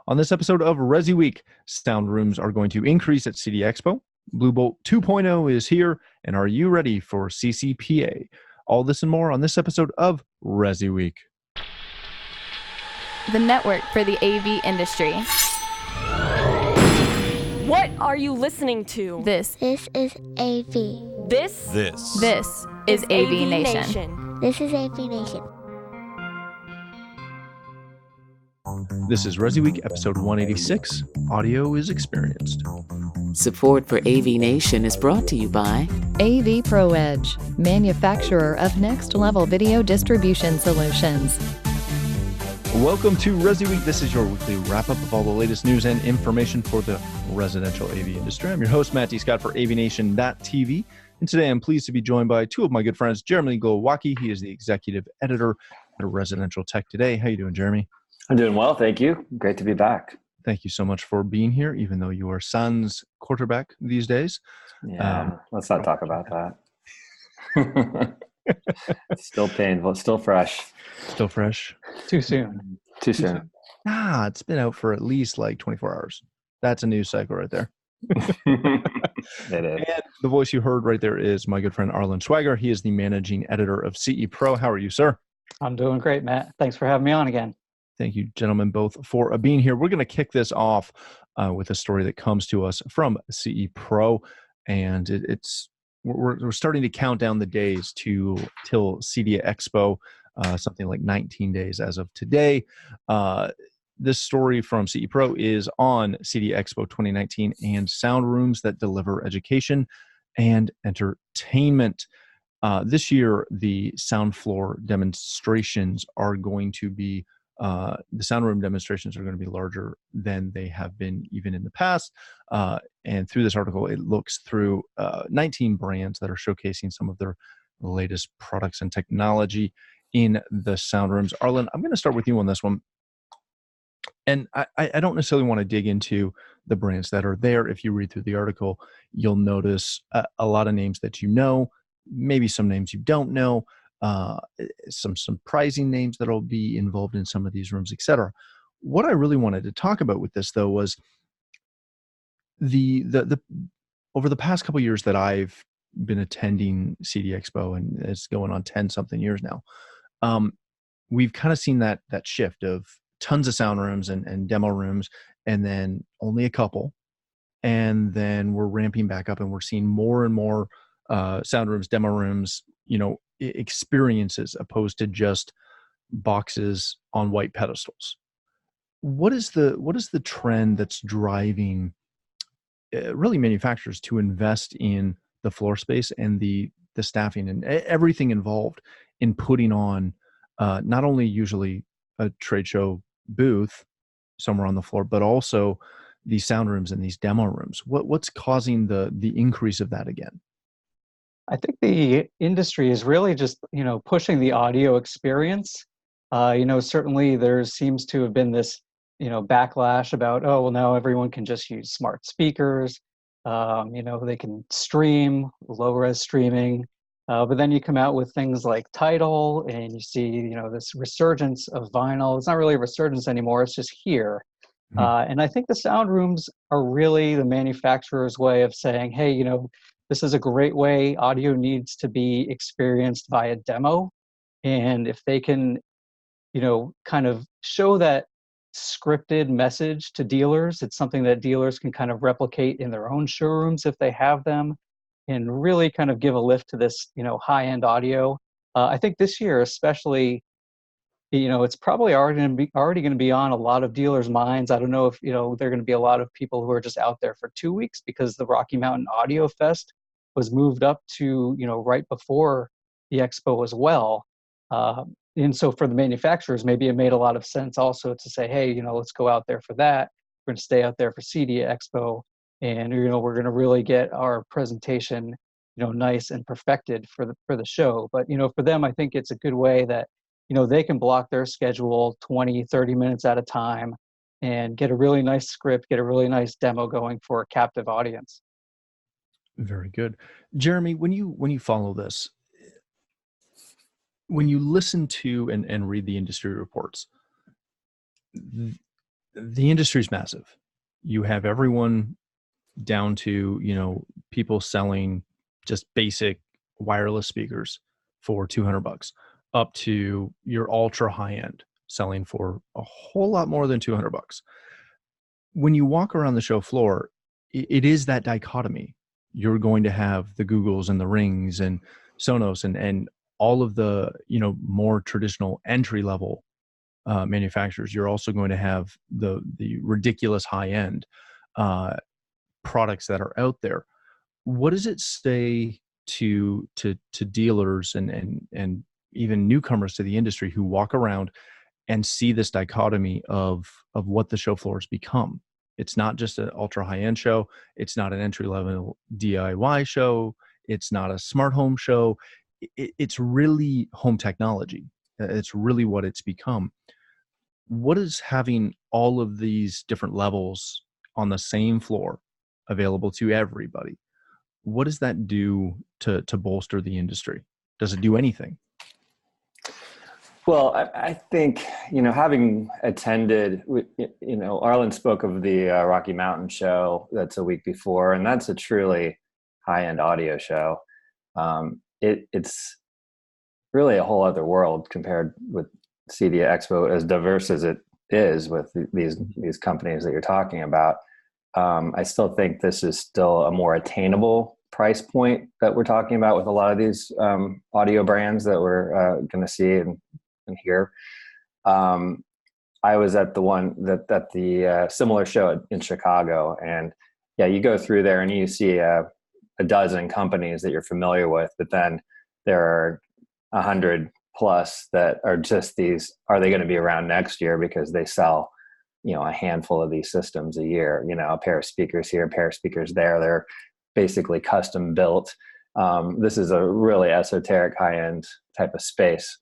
On this episode of ResiWeek, sound rooms are going to increase at CEDIA Expo. BlueBOLT 2.0 is here, and are you ready for CCPA? All this and more on this episode of ResiWeek. The network for the AV industry. What are you listening to? This is AV. This is AVNation. This is AVNation. This is ResiWeek, episode 186. Audio is experienced. Support for AVNation is brought to you by AV Pro Edge, manufacturer of next-level video distribution solutions. Welcome to ResiWeek. This is your weekly wrap-up of all the latest news and information for the residential AV industry. I'm your host, Matt D. Scott for AVNation.tv, and today I'm pleased to be joined by two of my good friends, Jeremy Glowacki. He is the executive editor at Residential Tech Today. How you doing, Jeremy? I'm doing well, thank you. Great to be back. Thank you so much for being here, even though you are Suns quarterback these days. Yeah, let's not talk about that. Still painful, still fresh. Still fresh? Too soon. Too soon. It's been out for at least like 24 hours. That's a news cycle right there. It is. And the voice you heard right there is my good friend Arlen Swagger. He is the managing editor of CE Pro. How are you, sir? I'm doing great, Matt. Thanks for having me on again. Thank you, gentlemen, both for being here. We're going to kick this off with a story that comes to us from CE Pro, and we're starting to count down the days till CEDIA Expo, something like 19 days as of today. This story from CE Pro is on CEDIA Expo 2019 and sound rooms that deliver education and entertainment. This year, the sound floor demonstrations are going to be the sound room demonstrations are going to be larger than they have been even in the past. And through this article, it looks through 19 brands that are showcasing some of their latest products and technology in the sound rooms. Arlen, I'm going to start with you on this one. And I don't necessarily want to dig into the brands that are there. If you read through the article, you'll notice a lot of names that you know, maybe some names you don't know. Some surprising names that will be involved in some of these rooms, etc. What I really wanted to talk about with this, though, was the over the past couple of years that I've been attending CEDIA Expo, and it's going on 10-something years now. We've kind of seen that shift of tons of sound rooms and demo rooms, and then only a couple, and then we're ramping back up, and we're seeing more and more sound rooms, demo rooms, experiences opposed to just boxes on white pedestals. What is the trend that's driving really manufacturers to invest in the floor space and the staffing and everything involved in putting on not only usually a trade show booth somewhere on the floor, but also these sound rooms and these demo rooms? What's causing the increase of that again? I think the industry is really just, pushing the audio experience. Certainly there seems to have been this, backlash about, now everyone can just use smart speakers. They can stream, low-res streaming. But then you come out with things like Tidal, and you see, this resurgence of vinyl. It's not really a resurgence anymore. It's just here. And I think the sound rooms are really the manufacturer's way of saying, hey, this is a great way audio needs to be experienced via demo. And if they can, kind of show that scripted message to dealers, it's something that dealers can kind of replicate in their own showrooms if they have them, and really kind of give a lift to this, high-end audio. I think this year, especially, it's probably already going to be on a lot of dealers' minds. I don't know if, there are going to be a lot of people who are just out there for 2 weeks because the Rocky Mountain Audio Fest was moved up to, right before the expo as well. And so for the manufacturers, maybe it made a lot of sense also to say, hey, let's go out there for that. We're going to stay out there for CEDIA Expo, and, we're going to really get our presentation, nice and perfected for the show. But, for them, I think it's a good way that, they can block their schedule 20, 30 minutes at a time and get a really nice script, get a really nice demo going for a captive audience. Very good. Jeremy, when you follow this, when you listen to and read the industry reports, the industry's massive. You have everyone down to, people selling just basic wireless speakers for $200 up to your ultra high end selling for a whole lot more than $200. When you walk around the show floor, it is that dichotomy. You're going to have the Googles and the Rings and Sonos and all of the, more traditional entry level manufacturers. You're also going to have the ridiculous high end products that are out there. What does it say to dealers and even newcomers to the industry who walk around and see this dichotomy of what the show floor has become? It's not just an ultra high end show. It's not an entry level DIY show. It's not a smart home show. It's really home technology. It's really what it's become. What is having all of these different levels on the same floor available to everybody? What does that do to bolster the industry? Does it do anything? Well, I think, having attended, Arlen spoke of the Rocky Mountain show that's a week before, and that's a truly high-end audio show. It's really a whole other world compared with CEDIA Expo, as diverse as it is with these companies that you're talking about. I still think this is still a more attainable price point that we're talking about with a lot of these audio brands that we're going to see and hear. I was at the similar show in Chicago, and you go through there and you see a dozen companies that you're familiar with, but then there are 100 plus that are just these. Are they going to be around next year because they sell a handful of these systems a year, a pair of speakers here, a pair of speakers there. They're basically custom built. This is a really esoteric high-end type of space.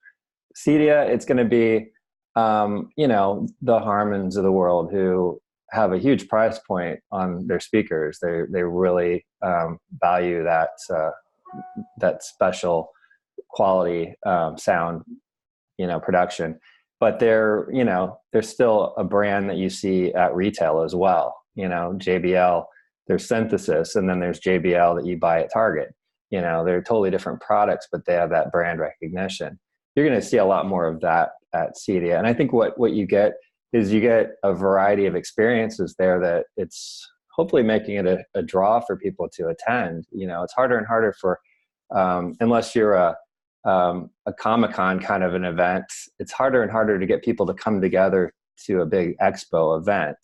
CEDIA, it's going to be, the Harmons of the world who have a huge price point on their speakers. They really value that special quality sound, production. But they're still a brand that you see at retail as well. JBL, there's Synthesis, and then there's JBL that you buy at Target. They're totally different products, but they have that brand recognition. You're going to see a lot more of that at CEDIA. And I think what you get is you get a variety of experiences there that it's hopefully making it a draw for people to attend. It's harder and harder for, unless you're a Comic-Con kind of an event, it's harder and harder to get people to come together to a big expo event.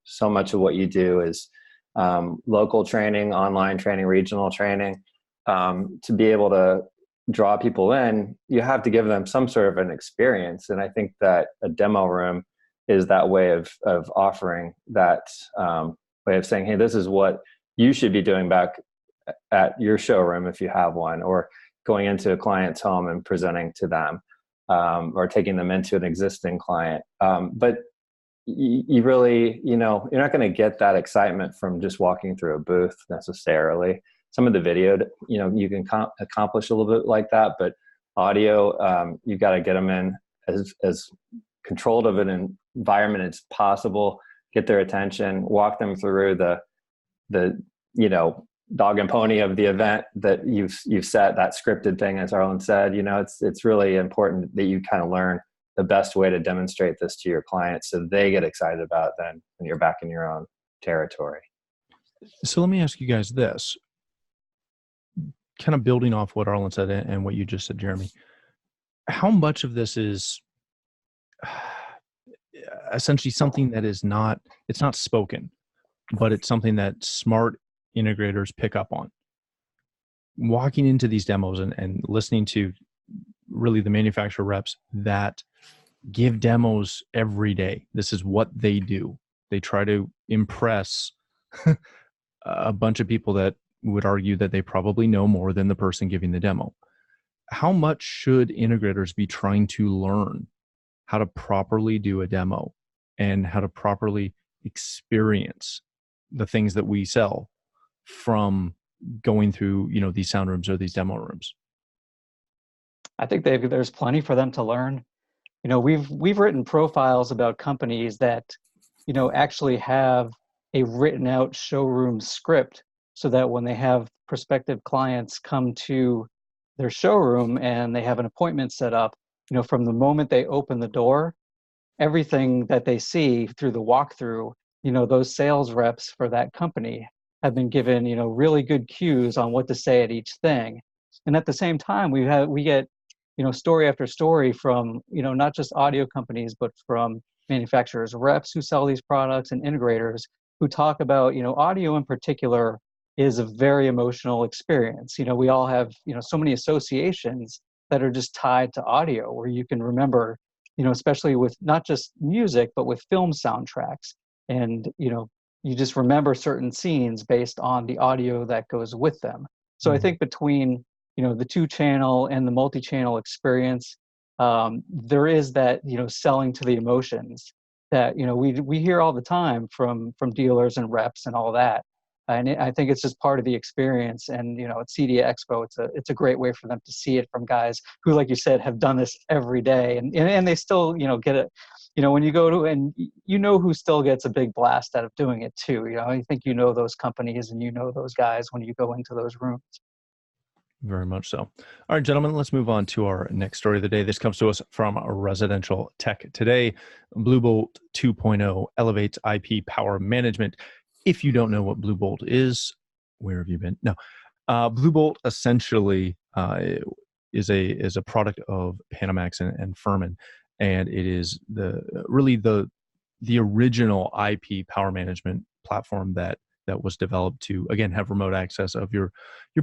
So much of what you do is local training, online training, regional training. To be able to draw people in, you have to give them some sort of an experience. And I think that a demo room is that way of offering that way of saying, hey, this is what you should be doing back at your showroom if you have one, or going into a client's home and presenting to them, or taking them into an existing client. But you really, you're not going to get that excitement from just walking through a booth necessarily. Some of the video, you can accomplish a little bit like that, but audio, you've got to get them in as controlled of an environment as possible, get their attention, walk them through the dog and pony of the event that you've set, that scripted thing, as Arlen said. It's really important that you kind of learn the best way to demonstrate this to your clients so they get excited about it then when you're back in your own territory. So let me ask you guys this, kind of building off what Arlen said and what you just said, Jeremy. How much of this is essentially something that it's not spoken, but it's something that smart integrators pick up on? Walking into these demos and listening to really the manufacturer reps that give demos every day. This is what they do. They try to impress a bunch of people that would argue that they probably know more than the person giving the demo. How much should integrators be trying to learn how to properly do a demo and how to properly experience the things that we sell from going through, these sound rooms or these demo rooms? I think there's plenty for them to learn. We've written profiles about companies that actually have a written out showroom script so that when they have prospective clients come to their showroom and they have an appointment set up, from the moment they open the door, everything that they see through the walkthrough, those sales reps for that company have been given, really good cues on what to say at each thing. And at the same time, we get, story after story from, not just audio companies, but from manufacturers, reps who sell these products and integrators who talk about, audio in particular is a very emotional experience. We all have, so many associations that are just tied to audio where you can remember, especially with not just music, but with film soundtracks. And, you just remember certain scenes based on the audio that goes with them. So I think between, the 2-channel and the multi-channel experience, there is that, selling to the emotions that, we hear all the time from dealers and reps and all that. And I think it's just part of the experience. And, at CEDIA Expo, it's a great way for them to see it from guys who, like you said, have done this every day. And they still, get it, when you go to, and who still gets a big blast out of doing it too. I think those companies and those guys when you go into those rooms. Very much so. All right, gentlemen, let's move on to our next story of the day. This comes to us from Residential Tech Today. BlueBOLT 2.0 elevates IP power management. If you don't know what BlueBOLT is, where have you been? No. BlueBOLT essentially is a product of Panamax and Furman, and it is the original IP power management platform that was developed to, again, have remote access of your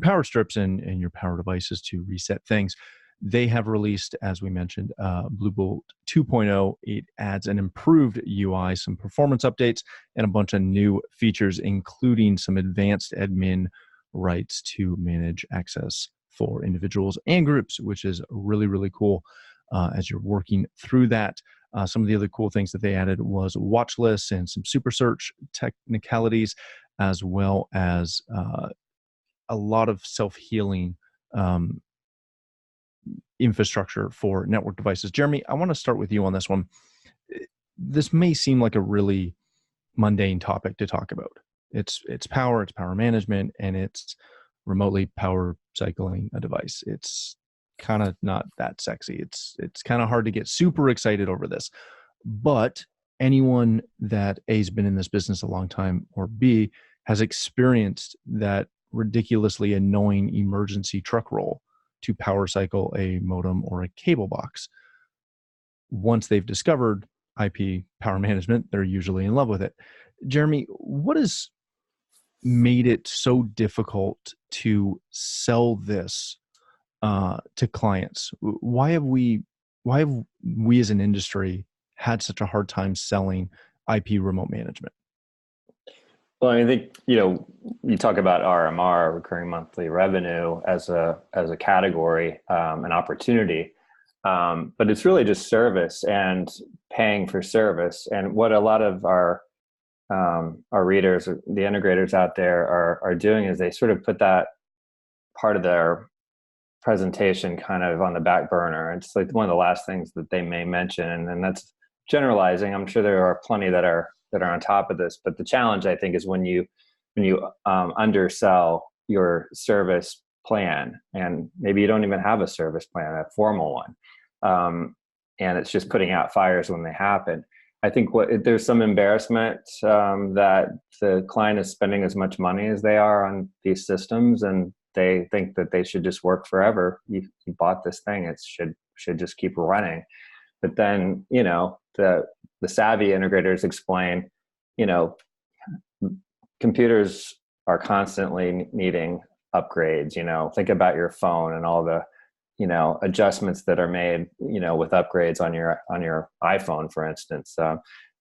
power strips and your power devices to reset things. They have released, as we mentioned, BlueBOLT 2.0. It adds an improved UI, some performance updates, and a bunch of new features, including some advanced admin rights to manage access for individuals and groups, which is really, really cool as you're working through that. Some of the other cool things that they added was watch lists and some super search technicalities, as well as a lot of self-healing infrastructure for network devices. Jeremy, I want to start with you on this one. This may seem like a really mundane topic to talk about. It's power, it's power management, and it's remotely power cycling a device. It's kind of not that sexy. It's kind of hard to get super excited over this. But anyone that A, has been in this business a long time, or B, has experienced that ridiculously annoying emergency truck roll to power cycle a modem or a cable box. Once they've discovered IP power management, they're usually in love with it. Jeremy, what has made it so difficult to sell this to clients? Why have we as an industry had such a hard time selling IP remote management? Well, I think, you talk about RMR, recurring monthly revenue, as a category, an opportunity, but it's really just service and paying for service. And what a lot of our readers, the integrators out there are doing is they sort of put that part of their presentation kind of on the back burner. It's like one of the last things that they may mention, and that's generalizing. I'm sure there are plenty that are on top of this, but the challenge, I think, is when you undersell your service plan, and maybe you don't even have a service plan, a formal one, and it's just putting out fires when they happen. I think there's some embarrassment that the client is spending as much money as they are on these systems, and they think that they should just work forever. You bought this thing; it should just keep running. But then, the savvy integrators explain, computers are constantly needing upgrades. Think about your phone and all the, adjustments that are made, with upgrades on your iPhone, for instance.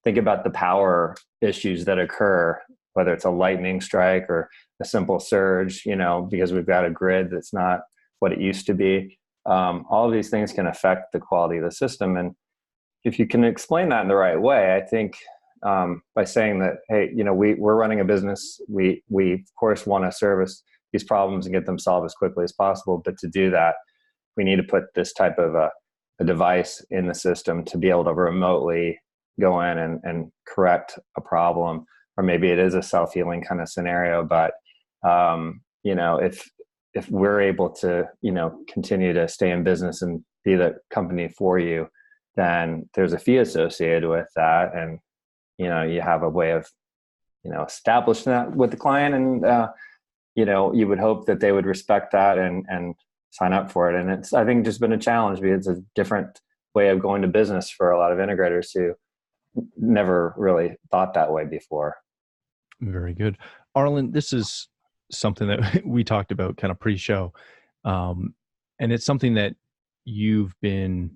Think about the power issues that occur, whether it's a lightning strike or a simple surge, because we've got a grid that's not what it used to be. All of these things can affect the quality of the system. And if you can explain that in the right way, I think by saying that, hey, we're running a business, we of course want to service these problems and get them solved as quickly as possible. But to do that, we need to put this type of a device in the system to be able to remotely go in and correct a problem, or maybe it is a self-healing kind of scenario. But if we're able to continue to stay in business and be the company for you, then there's a fee associated with that, and you have a way of establishing that with the client, and you would hope that they would respect that and sign up for it. And it's, I think, just been a challenge because it's a different way of going to business for a lot of integrators who never really thought that way before. Very good. Arlen, this is something that we talked about kind of pre-show. And it's something that you've been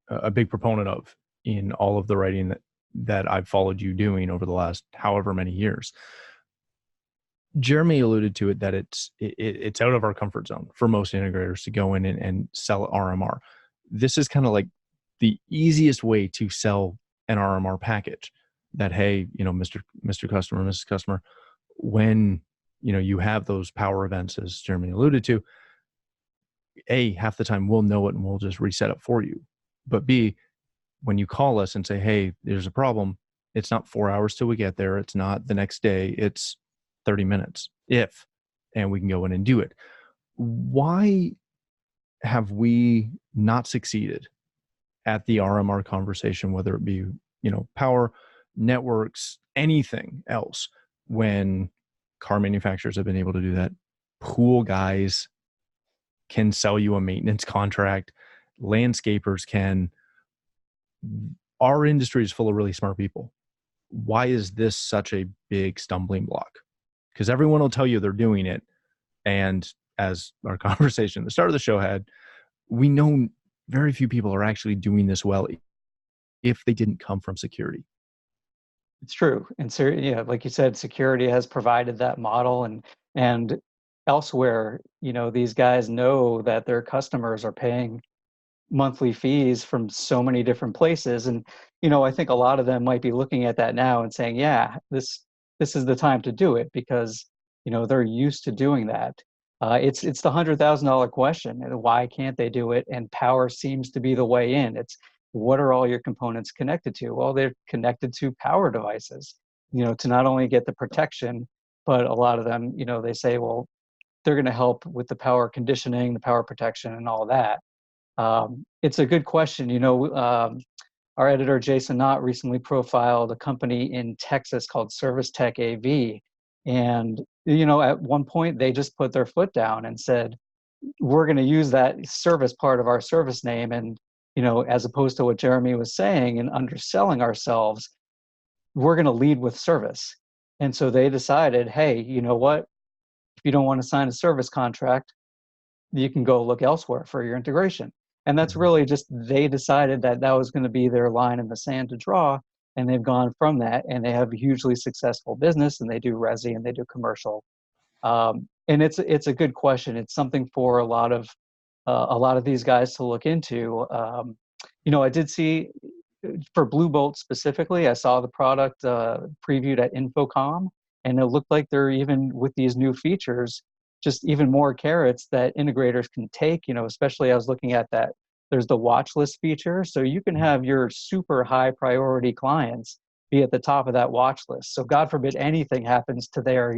a big proponent of in all of the writing that I've followed you doing over the last however many years. Jeremy alluded to it, that it's out of our comfort zone for most integrators to go in and sell RMR. This is kind of like the easiest way to sell an RMR package, that, hey, Mr. Customer, Mrs. Customer, when you have those power events, as Jeremy alluded to, A, half the time we'll know it and we'll just reset it for you. But B, when you call us and say, hey, there's a problem, it's not 4 hours till we get there. It's not the next day. It's 30 minutes, and we can go in and do it. Why have we not succeeded at the RMR conversation, whether it be, power, networks, anything else, when car manufacturers have been able to do that? Pool guys can sell you a maintenance contract. Landscapers can. Our industry is full of really smart people. Why is this such a big stumbling block? Because everyone will tell you they're doing it. And as our conversation at the start of the show had, we know very few people are actually doing this well if they didn't come from security. It's true. And so, like you said, security has provided that model, and elsewhere, these guys know that their customers are paying monthly fees from so many different places. And, I think a lot of them might be looking at that now and saying, yeah, this is the time to do it, because, they're used to doing that. It's the $100,000 question. And why can't they do it? And power seems to be the way in. It's, what are all your components connected to? Well, they're connected to power devices, to not only get the protection, but a lot of them, they say, well, they're going to help with the power conditioning, the power protection, and all that. It's a good question. Our editor, Jason Knott, recently profiled a company in Texas called Service Tech AV. And, at one point, they just put their foot down and said, we're going to use that service part of our service name. And, as opposed to what Jeremy was saying and underselling ourselves, we're going to lead with service. And so they decided, hey, you know what? If you don't want to sign a service contract, you can go look elsewhere for your integration. And that's really just, they decided that was going to be their line in the sand to draw. And they've gone from that, and they have a hugely successful business, and they do resi and they do commercial. And it's a good question. It's something for a lot of these guys to look into. I did see, for BlueBOLT specifically, I saw the product previewed at Infocom, and it looked like they're, even with these new features, just even more carrots that integrators can take. Especially I was looking at that. There's the watch list feature, so you can have your super high priority clients be at the top of that watch list. So God forbid anything happens to their,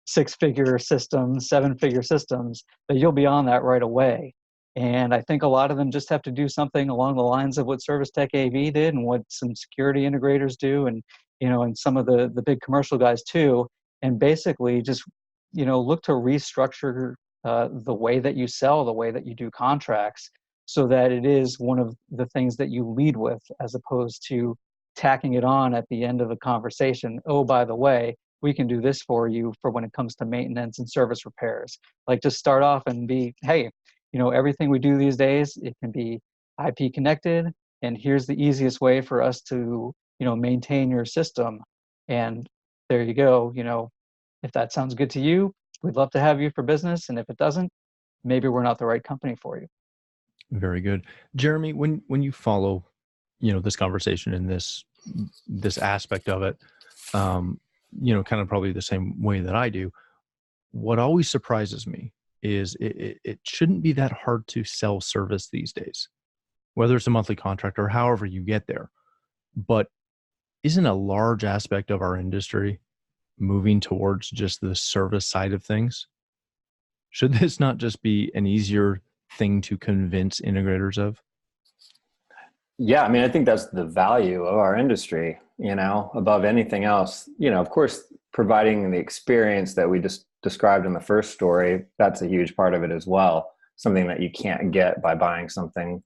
6-figure systems, 7-figure systems, that you'll be on that right away. And I think a lot of them just have to do something along the lines of what Service Tech AV did, and what some security integrators do, and and some of the big commercial guys too, and basically just look to restructure the way that you sell, the way that you do contracts, so that it is one of the things that you lead with, as opposed to tacking it on at the end of the conversation. Oh, by the way, we can do this for you for when it comes to maintenance and service repairs. Like, just start off and be, hey, everything we do these days, it can be IP connected, and here's the easiest way for us to, maintain your system. And there you go. If that sounds good to you, we'd love to have you for business. And if it doesn't, maybe we're not the right company for you. Very good. Jeremy, when you follow, this conversation and this aspect of it, kind of probably the same way that I do, what always surprises me is it shouldn't be that hard to sell service these days, whether it's a monthly contract or however you get there. but isn't a large aspect of our industry moving towards just the service side of things? Should this not just be an easier thing to convince integrators of? Yeah, I mean, I think that's the value of our industry, above anything else. Of course, providing the experience that we just described in the first story, that's a huge part of it as well. Something that you can't get by buying something,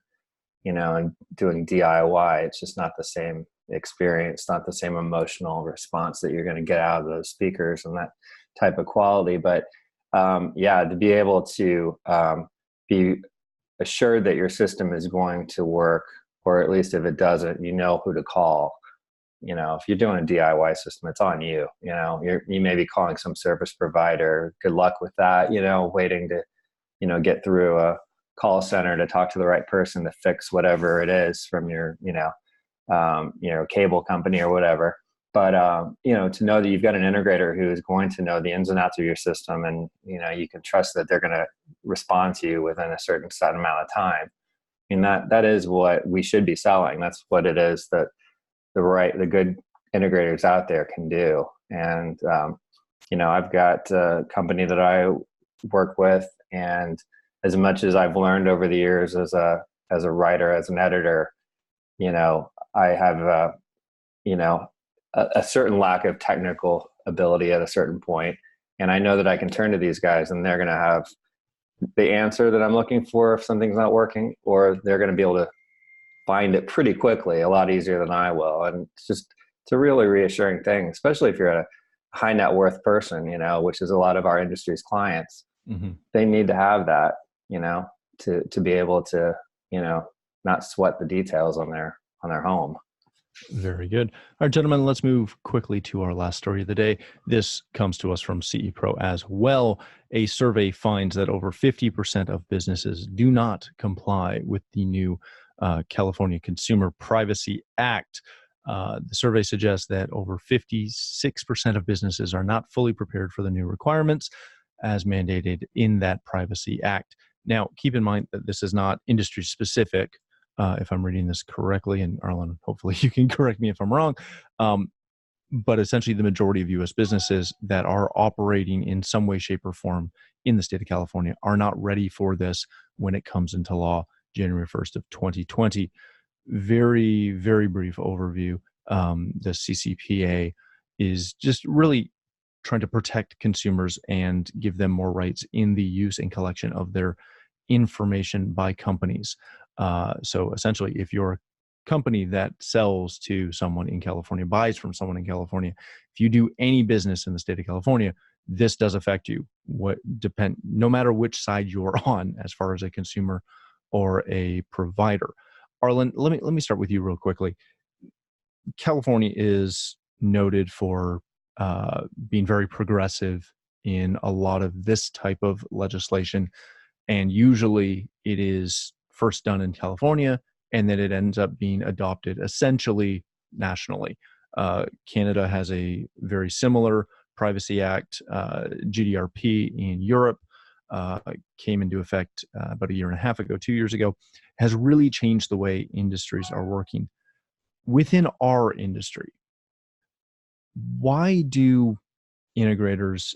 and doing DIY. It's just not the same experience, not the same emotional response that you're going to get out of those speakers and that type of quality. But yeah, to be able to be assured that your system is going to work, or at least if it doesn't, you know who to call. If you're doing a DIY system, it's on you. You may be calling some service provider. Good luck with that. Waiting to, get through a call center to talk to the right person to fix whatever it is from your, cable company or whatever. But to know that you've got an integrator who is going to know the ins and outs of your system, and you can trust that they're going to respond to you within a certain set amount of time. I mean, that is what we should be selling. That's what it is that the good integrators out there can do. And I've got a company that I work with, and as much as I've learned over the years as a writer, as an editor, I have a certain lack of technical ability at a certain point, and I know that I can turn to these guys, and they're going to have the answer that I'm looking for if something's not working, or they're going to be able to find it pretty quickly, a lot easier than I will. And it's a really reassuring thing, especially if you're a high net worth person, which is a lot of our industry's clients. Mm-hmm. They need to have that, to be able to, not sweat the details on their home. Very good. All right, gentlemen, let's move quickly to our last story of the day. This comes to us from CE Pro as well. A survey finds that over 50% of businesses do not comply with the new California Consumer Privacy Act. The survey suggests that over 56% of businesses are not fully prepared for the new requirements as mandated in that Privacy Act. Now, keep in mind that this is not industry specific. If I'm reading this correctly, and Arlen, hopefully you can correct me if I'm wrong, but essentially the majority of U.S. businesses that are operating in some way, shape, or form in the state of California are not ready for this when it comes into law January 1st of 2020. Very, very brief overview. The CCPA is just really trying to protect consumers and give them more rights in the use and collection of their information by companies. So essentially, if you're a company that sells to someone in California, buys from someone in California, if you do any business in the state of California, this does affect you. No matter which side you're on, as far as a consumer or a provider. Arlen, let me start with you real quickly. California is noted for being very progressive in a lot of this type of legislation, and usually it is first done in California, and then it ends up being adopted essentially nationally. Canada has a very similar Privacy Act. GDPR in Europe came into effect about a year and a half ago, 2 years ago, has really changed the way industries are working. Within our industry, why do integrators,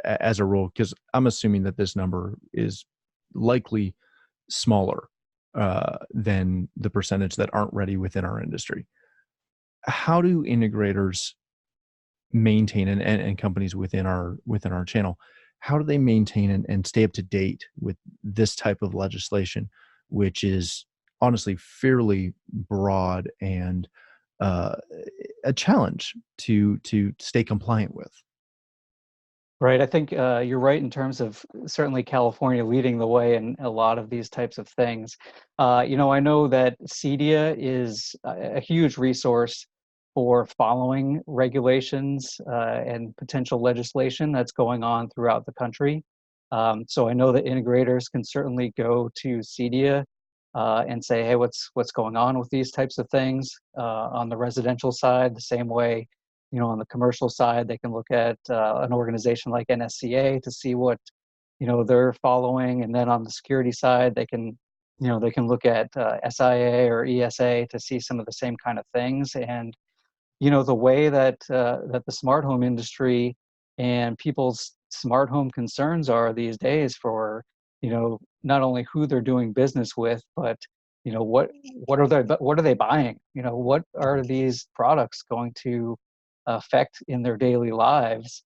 as a rule, because I'm assuming that this number is likely smaller than the percentage that aren't ready within our industry. How do integrators maintain and companies within our channel, how do they maintain and stay up to date with this type of legislation, which is honestly fairly broad and a challenge to stay compliant with? Right. I think you're right in terms of certainly California leading the way in a lot of these types of things. I know that CEDIA is a huge resource for following regulations and potential legislation that's going on throughout the country. So I know that integrators can certainly go to CEDIA and say, hey, what's going on with these types of things on the residential side, the same way on the commercial side, they can look at an organization like NSCA to see what, they're following. And then on the security side, they can they can look at SIA or ESA to see some of the same kind of things. And the way that that the smart home industry and people's smart home concerns are these days for not only who they're doing business with, but what are they buying? What are these products going to affect in their daily lives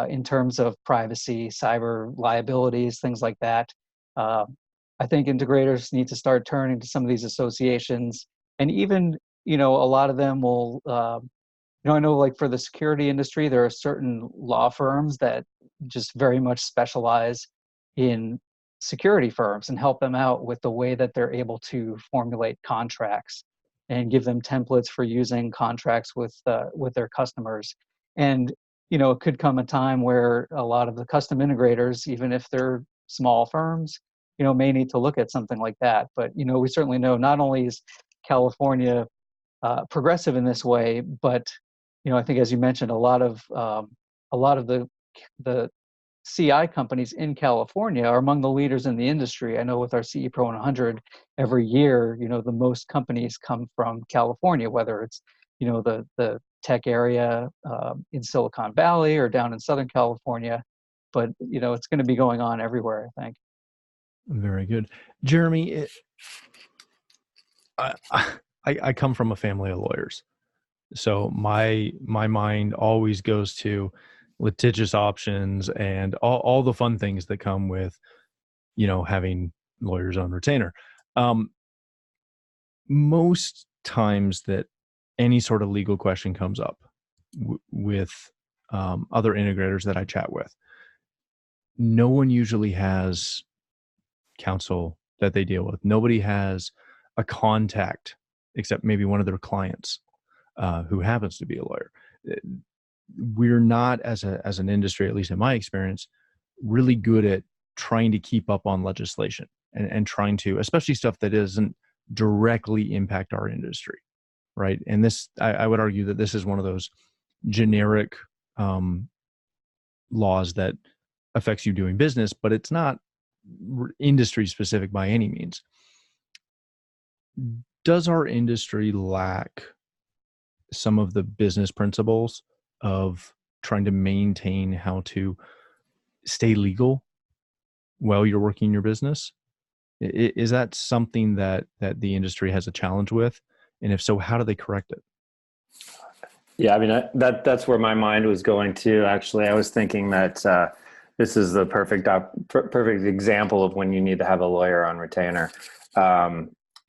in terms of privacy, cyber liabilities, things like that. I think integrators need to start turning to some of these associations, and even a lot of them will. I know, like for the security industry, there are certain law firms that just very much specialize in security firms and help them out with the way that they're able to formulate contracts and give them templates for using contracts with their customers. And it could come a time where a lot of the custom integrators, even if they're small firms, may need to look at something like that. But we certainly know not only is California progressive in this way, but I think, as you mentioned, a lot of the CI companies in California are among the leaders in the industry. I know with our CE Pro 100, every year, the most companies come from California, whether it's the tech area in Silicon Valley or down in Southern California. But it's going to be going on everywhere, I think. Very good, Jeremy. I come from a family of lawyers. So my mind always goes to litigious options and all the fun things that come with, having lawyers on retainer. Most times that any sort of legal question comes up with other integrators that I chat with, no one usually has counsel that they deal with. Nobody has a contact except maybe one of their clients who happens to be a lawyer. We're not, as an industry, at least in my experience, really good at trying to keep up on legislation and trying to, especially stuff that doesn't directly impact our industry, right? And this, I would argue that this is one of those generic laws that affects you doing business, but it's not industry specific by any means. Does our industry lack some of the business principles of trying to maintain how to stay legal while you're working your business? Is that something that the industry has a challenge with? And if so, how do they correct it? Yeah, I mean, that's where my mind was going to. Actually, I was thinking that this is the perfect example of when you need to have a lawyer on retainer.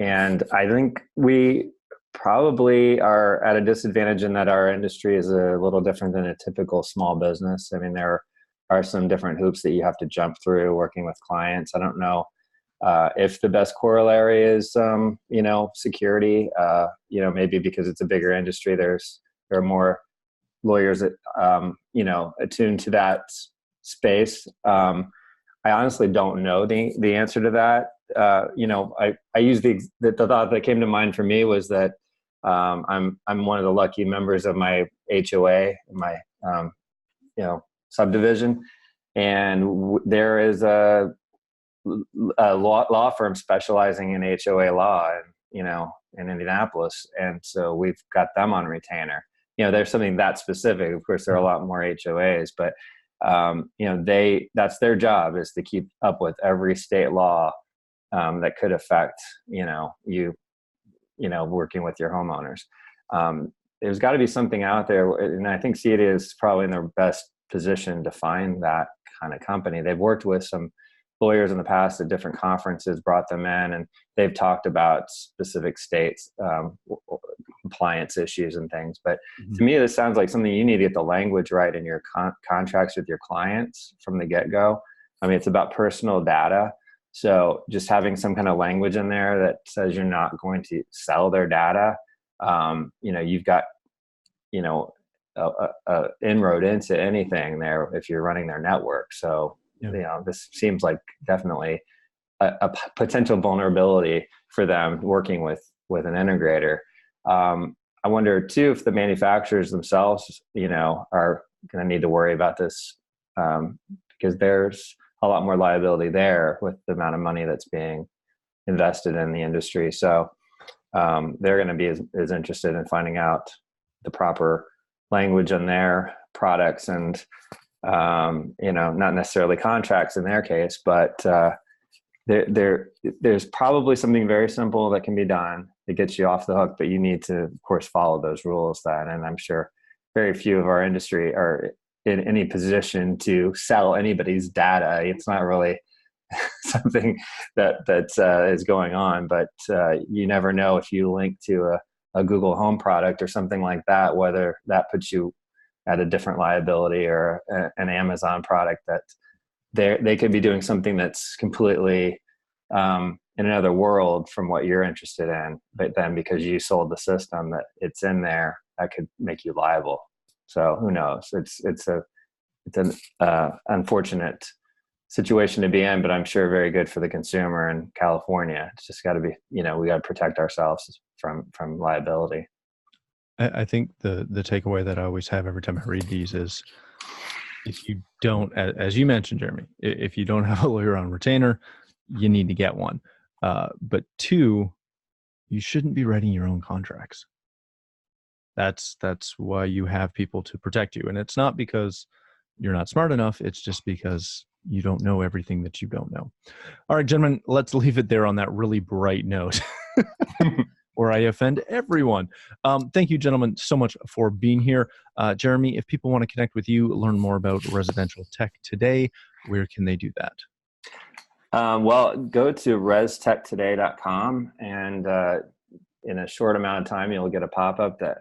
And I think we probably are at a disadvantage in that our industry is a little different than a typical small business. I mean, there are some different hoops that you have to jump through working with clients. I don't know if the best corollary is, security, maybe because it's a bigger industry, there are more lawyers that, attuned to that space. I honestly don't know the answer to that. I use the thought that came to mind for me was that I'm one of the lucky members of my HOA, my subdivision, and there is a law firm specializing in HOA law, in Indianapolis, and so we've got them on retainer. There's something that specific. Of course, there are a lot more HOAs, but that's their job, is to keep up with every state law that could affect you working with your homeowners. There's got to be something out there, and I think CEDIA is probably in the best position to find that kind of company. They've worked with some lawyers in the past at different conferences, brought them in, and they've talked about specific states, compliance issues and things. But to me, this sounds like something you need to get the language right in your contracts with your clients from the get-go. I mean, it's about personal data. So just having some kind of language in there that says you're not going to sell their data, you've got, a inroad into anything there if you're running their network. So, this seems like definitely a potential vulnerability for them working with an integrator. I wonder too, if the manufacturers themselves, are going to need to worry about this, because there's a lot more liability there with the amount of money that's being invested in the industry. So they're going to be as interested in finding out the proper language on their products and, not necessarily contracts in their case, but there's probably something very simple that can be done that gets you off the hook, but you need to, of course, follow those rules then. And I'm sure very few of our industry are in any position to sell anybody's data. It's not really something that is going on, but you never know if you link to a Google Home product or something like that, whether that puts you at a different liability, or an Amazon product that they could be doing something that's completely in another world from what you're interested in, but then because you sold the system that it's in there, that could make you liable. So who knows? It's an unfortunate situation to be in, but I'm sure very good for the consumer in California. It's just got to be, we got to protect ourselves from liability. I think the takeaway that I always have every time I read these is, if you don't, as you mentioned, Jeremy, if you don't have a lawyer on retainer, you need to get one. But two, you shouldn't be writing your own contracts. That's why you have people to protect you. And it's not because you're not smart enough. It's just because you don't know everything that you don't know. All right, gentlemen, let's leave it there on that really bright note where I offend everyone. Thank you, gentlemen, so much for being here. Jeremy, if people want to connect with you, learn more about residential tech today, where can they do that? Well, go to restechtoday.com, and in a short amount of time, you'll get a pop-up that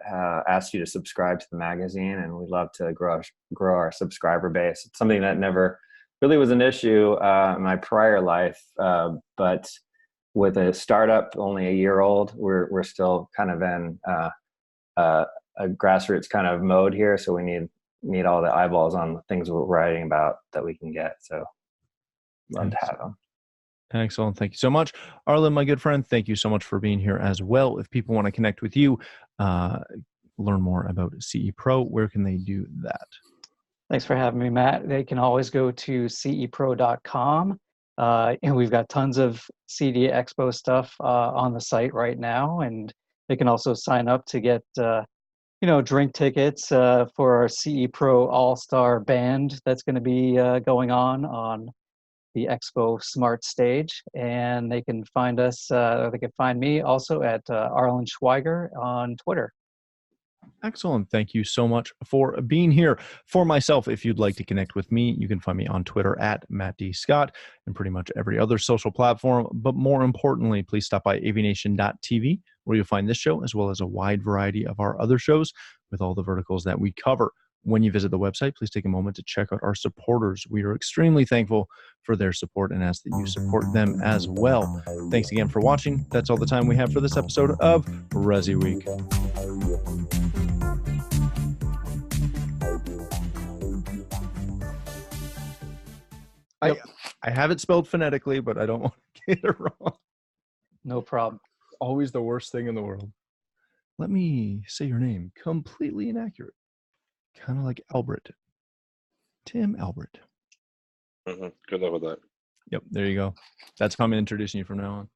asks you to subscribe to the magazine, and we'd love to grow our subscriber base. It's something that never really was an issue in my prior life, but with a startup only a year old, we're still kind of in a grassroots kind of mode here. So we need all the eyeballs on the things we're writing about that we can get. So love to have them. Excellent. Thank you so much. Arlen, my good friend, thank you so much for being here as well. If people want to connect with you, learn more about CE Pro, where can they do that? Thanks for having me, Matt. They can always go to cepro.com. And we've got tons of CEDIA Expo stuff on the site right now, and they can also sign up to get drink tickets for our CE Pro All-Star Band that's going to be going on the Expo Smart Stage. And they can find us, or they can find me also at Arlen Schweiger on Twitter. Excellent. Thank you so much for being here. For myself, if you'd like to connect with me, you can find me on Twitter at Matt D. Scott and pretty much every other social platform. But more importantly, please stop by AVNation.tv, where you'll find this show as well as a wide variety of our other shows with all the verticals that we cover. When you visit the website, please take a moment to check out our supporters. We are extremely thankful for their support and ask that you support them as well. Thanks again for watching. That's all the time we have for this episode of ResiWeek. I have it spelled phonetically, but I don't want to get it wrong. No problem. Always the worst thing in the world. Let me say your name. Completely inaccurate. Kind of like Albert. Tim Albert. Good luck with that. Yep, there you go. That's how I'm introducing you from now on.